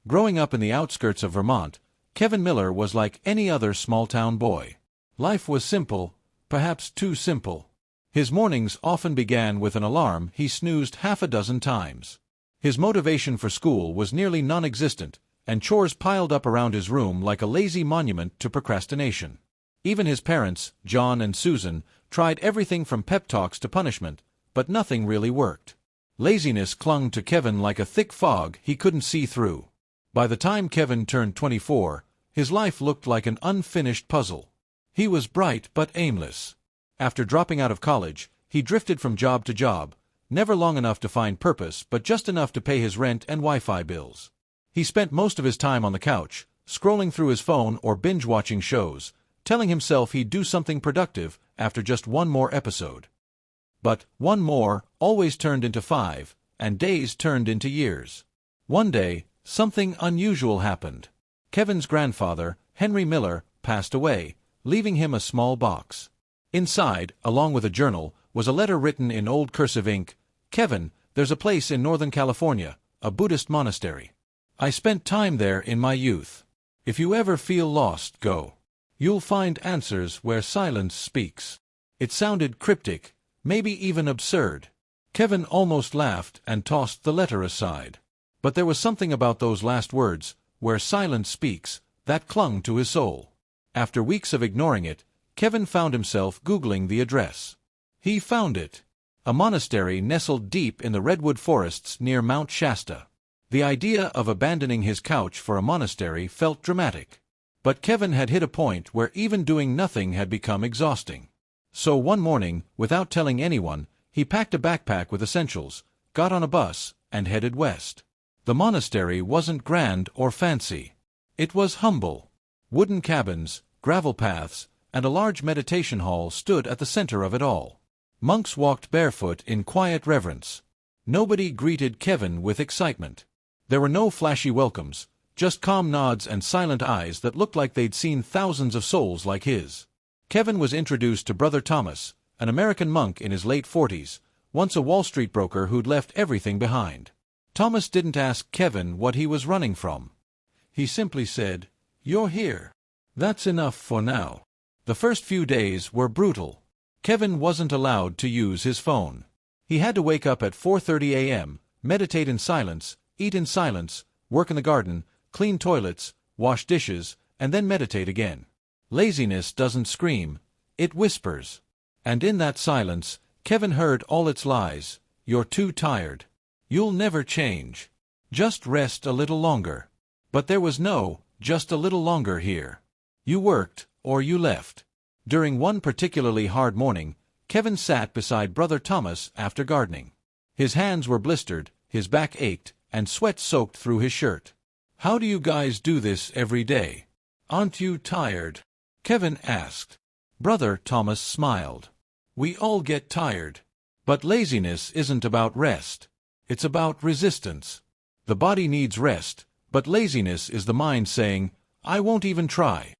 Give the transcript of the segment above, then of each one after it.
Growing up in the outskirts of Vermont, Kevin Miller was like any other small-town boy. Life was simple, perhaps too simple. His mornings often began with an alarm he snoozed half a dozen times. His motivation for school was nearly non-existent, and chores piled up around his room like a lazy monument to procrastination. Even his parents, John and Susan, tried everything from pep talks to punishment, but nothing really worked. Laziness clung to Kevin like a thick fog he couldn't see through. By the time Kevin turned 24, his life looked like an unfinished puzzle. He was bright but aimless. After dropping out of college, he drifted from job to job, never long enough to find purpose but just enough to pay his rent and Wi-Fi bills. He spent most of his time on the couch, scrolling through his phone or binge-watching shows, telling himself he'd do something productive after just one more episode. But one more always turned into 5, and days turned into years. One day, something unusual happened. Kevin's grandfather, Henry Miller, passed away, leaving him a small box. Inside, along with a journal, was a letter written in old cursive ink. "Kevin, there's a place in Northern California, a Buddhist monastery. I spent time there in my youth. If you ever feel lost, go. You'll find answers where silence speaks." It sounded cryptic, maybe even absurd. Kevin almost laughed and tossed the letter aside. But there was something about those last words, "where silence speaks," that clung to his soul. After weeks of ignoring it, Kevin found himself Googling the address. He found it. A monastery nestled deep in the redwood forests near Mount Shasta. The idea of abandoning his couch for a monastery felt dramatic. But Kevin had hit a point where even doing nothing had become exhausting. So one morning, without telling anyone, he packed a backpack with essentials, got on a bus, and headed west. The monastery wasn't grand or fancy. It was humble. Wooden cabins, gravel paths, and a large meditation hall stood at the center of it all. Monks walked barefoot in quiet reverence. Nobody greeted Kevin with excitement. There were no flashy welcomes, just calm nods and silent eyes that looked like they'd seen thousands of souls like his. Kevin was introduced to Brother Thomas, an American monk in his late 40s, once a Wall Street broker who'd left everything behind. Thomas didn't ask Kevin what he was running from. He simply said, "You're here. That's enough for now." The first few days were brutal. Kevin wasn't allowed to use his phone. He had to wake up at 4:30 a.m., meditate in silence, eat in silence, work in the garden, clean toilets, wash dishes, and then meditate again. Laziness doesn't scream, it whispers. And in that silence, Kevin heard all its lies. "You're too tired. You'll never change. Just rest a little longer." But there was no "just a little longer" here. You worked, or you left. During one particularly hard morning, Kevin sat beside Brother Thomas after gardening. His hands were blistered, his back ached, and sweat soaked through his shirt. "How do you guys do this every day? Aren't you tired?" Kevin asked. Brother Thomas smiled. "We all get tired. But laziness isn't about rest. It's about resistance. The body needs rest, but laziness is the mind saying, 'I won't even try.'"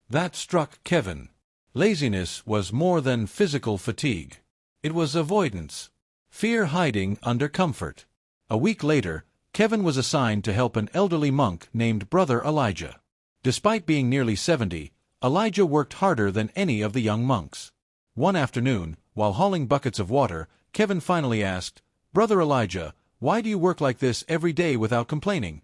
That struck Kevin. Laziness was more than physical fatigue. It was avoidance. Fear hiding under comfort. A week later, Kevin was assigned to help an elderly monk named Brother Elijah. Despite being nearly 70, Elijah worked harder than any of the young monks. One afternoon, while hauling buckets of water, Kevin finally asked, "Brother Elijah, why do you work like this every day without complaining?"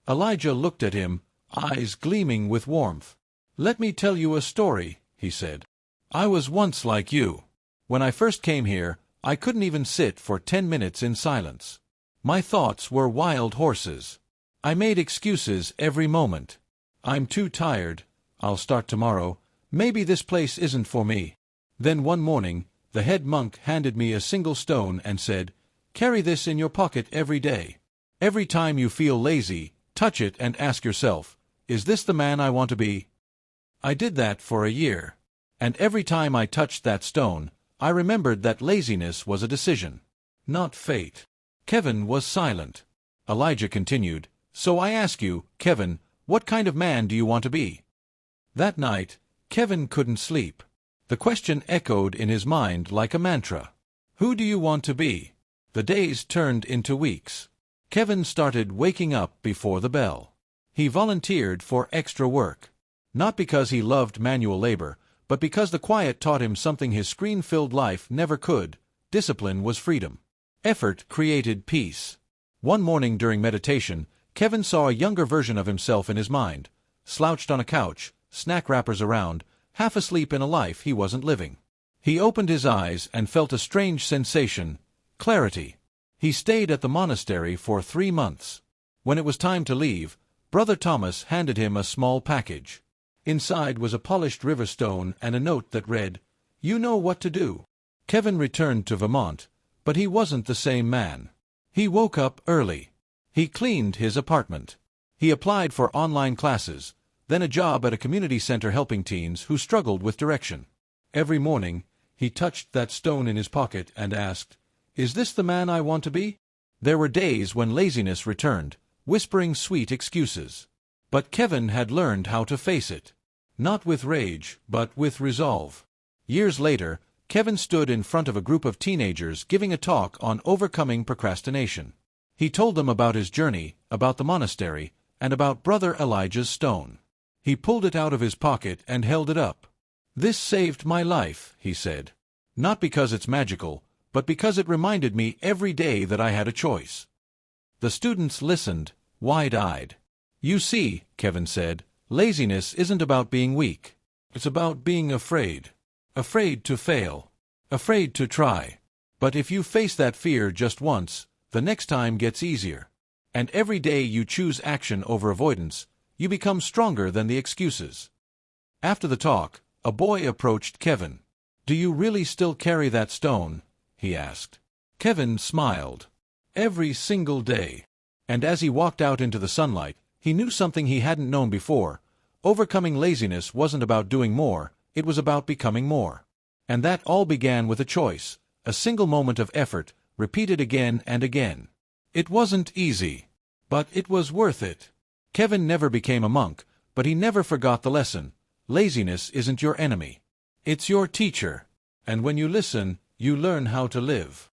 Elijah looked at him, eyes gleaming with warmth. "Let me tell you a story," he said. "I was once like you. When I first came here, I couldn't even sit for 10 minutes in silence. My thoughts were wild horses. I made excuses every moment. I'm too tired. I'll start tomorrow. Maybe this place isn't for me." Then one morning, the head monk handed me a single stone and said, "Carry this in your pocket every day. Every time you feel lazy, touch it and ask yourself, 'Is this the man I want to be?'" I did that for a year. And every time I touched that stone, I remembered that laziness was a decision, not fate. Kevin was silent. Elijah continued, "So I ask you, Kevin, what kind of man do you want to be?" That night, Kevin couldn't sleep. The question echoed in his mind like a mantra. Who do you want to be? The days turned into weeks. Kevin started waking up before the bell. He volunteered for extra work. Not because he loved manual labor, but because the quiet taught him something his screen-filled life never could. Discipline was freedom. Effort created peace. One morning during meditation, Kevin saw a younger version of himself in his mind, slouched on a couch, snack wrappers around, half asleep in a life he wasn't living. He opened his eyes and felt a strange sensation, clarity. He stayed at the monastery for 3 months. When it was time to leave, Brother Thomas handed him a small package. Inside was a polished river stone and a note that read, "You know what to do." Kevin returned to Vermont, but he wasn't the same man. He woke up early. He cleaned his apartment. He applied for online classes, then a job at a community center helping teens who struggled with direction. Every morning, he touched that stone in his pocket and asked, "Is this the man I want to be?" There were days when laziness returned, whispering sweet excuses. But Kevin had learned how to face it. Not with rage, but with resolve. Years later, Kevin stood in front of a group of teenagers giving a talk on overcoming procrastination. He told them about his journey, about the monastery, and about Brother Elijah's stone. He pulled it out of his pocket and held it up. "This saved my life," he said. "Not because it's magical, but because it reminded me every day that I had a choice." The students listened, wide-eyed. "You see," Kevin said, "laziness isn't about being weak. It's about being afraid. Afraid to fail. Afraid to try. But if you face that fear just once, the next time gets easier. And every day you choose action over avoidance, you become stronger than the excuses." After the talk, a boy approached Kevin. "Do you really still carry that stone?" he asked. Kevin smiled. "Every single day." And as he walked out into the sunlight, he knew something he hadn't known before. Overcoming laziness wasn't about doing more, it was about becoming more. And that all began with a choice, a single moment of effort, repeated again and again. It wasn't easy, but it was worth it. Kevin never became a monk, but he never forgot the lesson. Laziness isn't your enemy. It's your teacher. And when you listen, you learn how to live.